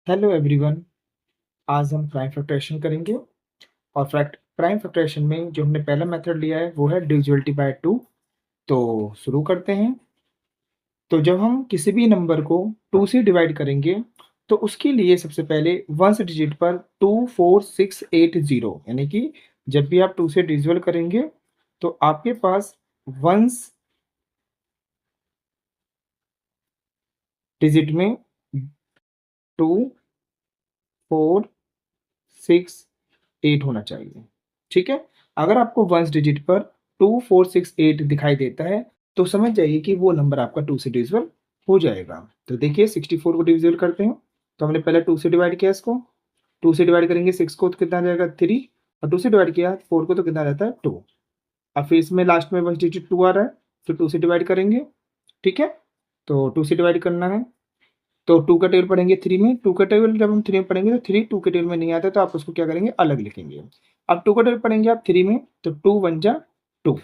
Hello everyone. आज हम prime factorisation करेंगे और फैक्ट प्राइम फैक्टराइजेशन में जो हमने पहला मेथड लिया है वो है डिविजिबिलिटी बाय 2। तो शुरू करते हैं। तो जब हम किसी भी नंबर को 2 से डिवाइड करेंगे तो उसके लिए सबसे पहले वंस डिजिट पर 24680 यानी कि जब भी आप 2 से डिविजिबल करेंगे तो आपके पास वंस डिजिट में 2 4 6 8 होना चाहिए। ठीक है? अगर आपको वंस डिजिट पर 2 4 6 8 दिखाई देता है, तो समझ जाइए कि वो नंबर आपका 2 से डिविजिबल हो जाएगा। तो देखिए 64 को डिविजिबल करते हैं, तो हमने पहले 2 से डिवाइड किया इसको, 2 से डिवाइड करेंगे 6 को तो कितना आ जाएगा 3 और 2 से डिवाइड किया 4 को तो कितना आ जाता है 2। अब फिर इसमें लास्ट में वंस डिजिट 2 आ रहा है, तो 2 से डिवाइड करेंगे, ठीक है? तो 2 से डिवाइड करना है, तो 2 का टेबल पढ़ेंगे 3 में, 2 का टेबल जब हम 3 में पढ़ेंगे तो 3 2 के टेबल में नहीं आता, तो आप उसको क्या करेंगे अलग लिखेंगे। अब 2 का टेबल पढ़ेंगे आप 3 में, तो 2 1 जा 2,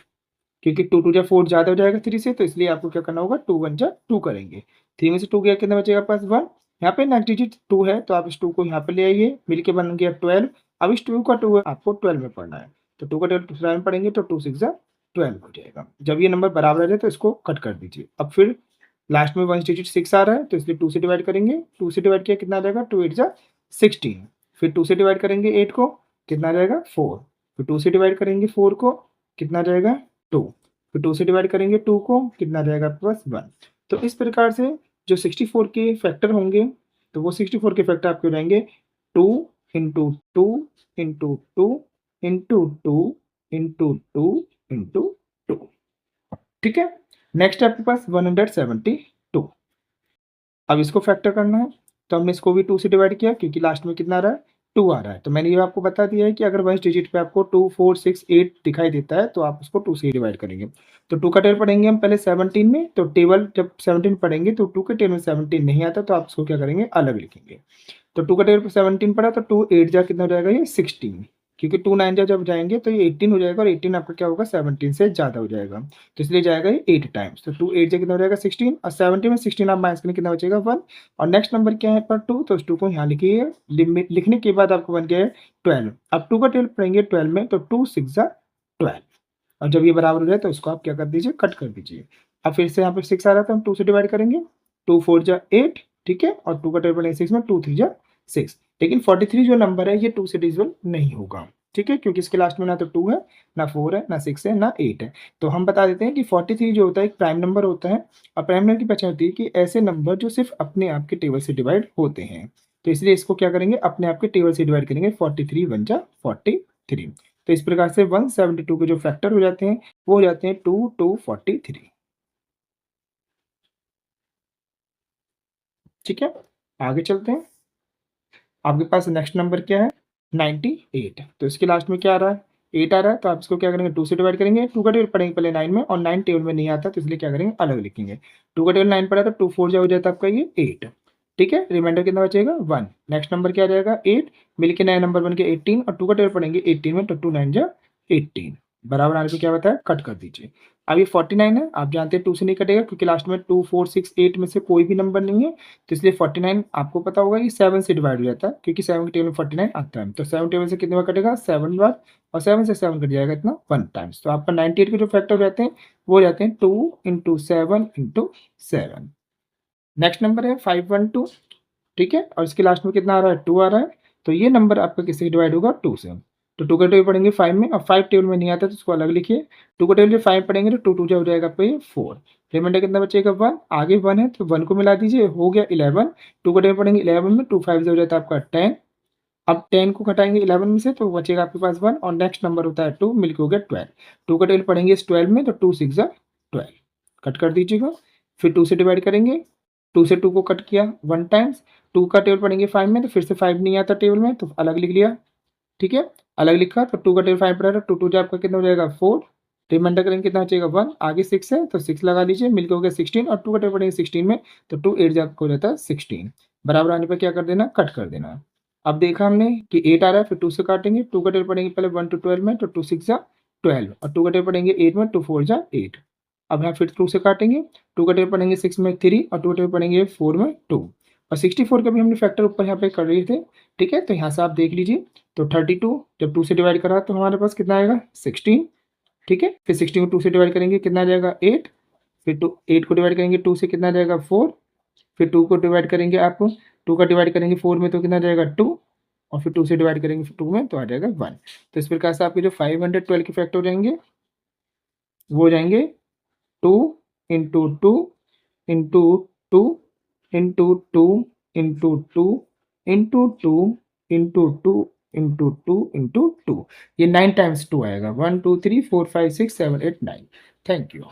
क्योंकि 2 2 जा 4 ज़्यादा हो जाएगा 3 से, तो इसलिए आपको क्या करना होगा 2 1 जा 2 करेंगे। 3 में से 2 गया कितना बचेगा आपके पास 1। यहाँ पे नेक्स्ट डिजिट 2 है, तो आप इस 2 को यहाँ पे ले आइए, मिलके बन गया 12। अब इस 2 का 2 है, आपको 12 में पढ़ना है, तो 2 का टेबल 12 में पढ़ेंगे तो 2 6 जा 12 हो जाएगा। जब ये नंबर बराबर आ जाए तो इसको कट कर दीजिए। अब फिर लास्ट में वंस डिजिट 6 आ रहा है, तो इसलिए 2 से डिवाइड करेंगे, 2 से डिवाइड किया कितना आ जाएगा 2 8 जा 16। फिर 2 से डिवाइड करेंगे 8 को, कितना आ जाएगा 4। फिर 2 से डिवाइड करेंगे 4 को, कितना आ जाएगा 2। फिर 2 से डिवाइड करेंगे 2 को, कितना आ जाएगा आपके पास 1। तो इस प्रकार से जो 64 के फैक्टर होंगे, तो वो 64 के फैक्टर आपके हो जाएंगे 2 into 2 into 2 into 2 into 2 into 2। ठीक है? नेक्स्ट है आपके पास 172। अब इसको फैक्टर करना है, तो हमने इसको भी 2 से डिवाइड किया, क्योंकि लास्ट में कितना आ रहा है 2 आ रहा है। तो मैंने ये आपको बता दिया है कि अगर वंस डिजिट पे आपको 2 4 6 8 दिखाई देता है, तो आप उसको 2 से ही डिवाइड करेंगे। तो 2 का टेबल पढ़ेंगे हम पहले 17 में, तो टेबल जब 17 पढ़ेंगे तो 2 के टेबल में 17 नहीं आता, तो आप उसको क्या करेंगे अलग लिखेंगे। तो 2 का टेबल पे 17 पड़ा, तो 2 8 जा कितना हो जाएगा ये 16, क्योंकि 2 9 जा जब जाएंगे तो ये 18 हो जाएगा, और 18 आपका क्या होगा 17 से ज़्यादा हो जाएगा, तो इसलिए जाएगा ये 8 टाइम्स। तो 2 8 जा कितना हो जाएगा 16, और 17 में 16 आप माइनस करेंगे कितना बचेगा 1। और नेक्स्ट नंबर क्या है पर 2, तो उस 2 को यहाँ लिखिए, लिमिट लिखने के बाद आपको बन गया है 12। अब 2 का टेबल पढ़ेंगे 12 में, तो 2 6 जा 12, और जब ये बराबर हो जाए तो इसको आप क्या कर दीजिए कट कर दीजिए। अब फिर से यहाँ पे 6 आ रहा था, हम 2 से डिवाइड करेंगे, 2 4 जा 8, ठीक है, और 2 का टेबल पढ़ेंगे 6 में, 2 3 जा 6। लेकिन 43 जो नंबर है ये 2 से डिविजिबल नहीं होगा, ठीक है, क्योंकि इसके लास्ट में ना तो 2 है, ना 4 है, ना 6 है, ना 8 है। तो हम बता देते हैं कि 43 जो होता है एक प्राइम नंबर होता है, और प्राइम नंबर की पहचान होती है कि ऐसे नंबर जो सिर्फ अपने आप के टेबल से डिवाइड होते हैं। तो इसलिए इसको क्या करेंगे अपने आप के टेबल से डिवाइड करेंगे, 43 1 जा 43। तो इस प्रकार से 172 के जो फैक्टर हो जाते हैं वो हो जाते हैं 2 2 43। ठीक है, आगे चलते हैं। आपके पास नेक्स्ट नंबर क्या है 98। तो इसके लास्ट में क्या आ रहा है 8 आ रहा है, तो आप इसको क्या करेंगे 2 से डिवाइड करेंगे। 2 का टेबल पढ़ेंगे पहले 9 में, और 9 टेबल में नहीं आता, तो इसलिए क्या करेंगे अलग लिखेंगे। 2 का टेबल 9 पढ़ा था, 2 4 जा हो जाता है आपका ये 8। ठीक है, रिमाइंडर कितना बचेगा 1। नेक्स्ट नंबर क्या आ जाएगा 8, मिलके नया नंबर बन गया 18, और 2 का टेबल पढ़ेंगे 18 में, तो 2 9 जा 18, बराबर आने पे क्या बताया कट कर दीजिए। अब ये 49 है, आप जानते हैं 2 से नहीं कटेगा, क्योंकि लास्ट में 2 4 6 8 में से कोई भी नंबर नहीं है, तो इसलिए 49 आपको पता होगा कि 7 से डिवाइड हो जाता है, क्योंकि 7 के टेबल में 49 आता है। तो 7 टेबल से कितने बार कटेगा 7 बार, और 7 से 7 कट जाएगा इतना 1 टाइम्स। तो आपका 98 के जो फैक्टर हो जाते हैं वो हो जाते हैं 2 इंटू 7 इंटू 7। नेक्स्ट नंबर है 512, ठीक है, और इसके लास्ट में कितना आ रहा है 2 आ रहा है, तो ये नंबर आपका किससे डिवाइड होगा 2 से। तो 2 का टेबल पढ़ेंगे 5 में, और 5 टेबल में नहीं आता तो इसको अलग लिखिए। 2 का टेबल जब 5 पढ़ेंगे तो 2 2 जा हो जाएगा आपका ये 4, रिमाइंडर कितना बचेगा 1, आगे 1 है तो 1 को मिला दीजिए, हो गया 11। 2 का टेबल पढ़ेंगे 11 में, 2 5 से हो जाता है आपका 10। अब 10 को घटाएंगे 11 में से, तो बचेगा आपके पास 1, और नेक्स्ट नंबर होता है 2, मिलके हो गया 12। 2 का टेबल पढ़ेंगे इस 12 में, तो 2 6 जा 12, कट कर दीजिएगा। फिर 2 से डिवाइड करेंगे, 2 से 2 को कट किया 1 टाइम्स। 2 का टेबल पढ़ेंगे 5 में, तो फिर से 5 नहीं आता टेबल में, तो अलग लिख लिया, ठीक है, अलग लिखा, तो 2 का टेबल 5 पड़ा था, 2 2 जा आपका कितना हो जाएगा 4, रिमाइंडर करेंगे कितना बचेगा 1, आगे 6 है तो 6 लगा लीजिए, मिलके हो गया 16, और 2 का टेबल पढ़ेंगे 16 में, तो 2 8 जा आपको हो जाता है 16, बराबर आने पर क्या कर देना कट कर देना। अब देखा हमने कि 8 आ रहा है, फिर 2 से काटेंगे, 2 का टेबल पढ़ेंगे पहले 1 टू 12 में, तो 2 6 जा 12, और 2 का टेबल पढ़ेंगे 8 में, 2 4 जा 8। अब यहाँ फिर 2 से काटेंगे, 2 का टेबल पढ़ेंगे 6 में 3, और 2 का टेबल पढ़ेंगे 4 में 2, और 64 का भी हमने फैक्टर ऊपर यहाँ पे कर रहे थे, ठीक है। तो यहाँ से आप देख लीजिए, तो 32 जब 2 से डिवाइड करा तो हमारे पास कितना आएगा 16, ठीक है। फिर 16 को 2 से डिवाइड करेंगे कितना आ जाएगा 8, फिर 8 को डिवाइड करेंगे 2 से कितना आ जाएगा 4, फिर 2 को डिवाइड करेंगे आप 2 का डिवाइड करेंगे 4 में तो कितना आ जाएगा 2, और फिर 2 से डिवाइड करेंगे 2 में तो आ जाएगा 1। तो इस प्रकार से आपके जो 512 के फैक्टर हो जाएंगे वो हो जाएंगे 2 into 2 into 2 into 2 into 2 into 2 into 2 into 2 into 2। ये 9 टाइम्स 2 आएगा, 1 2 3 4 5 6 7 8 9। Thank you.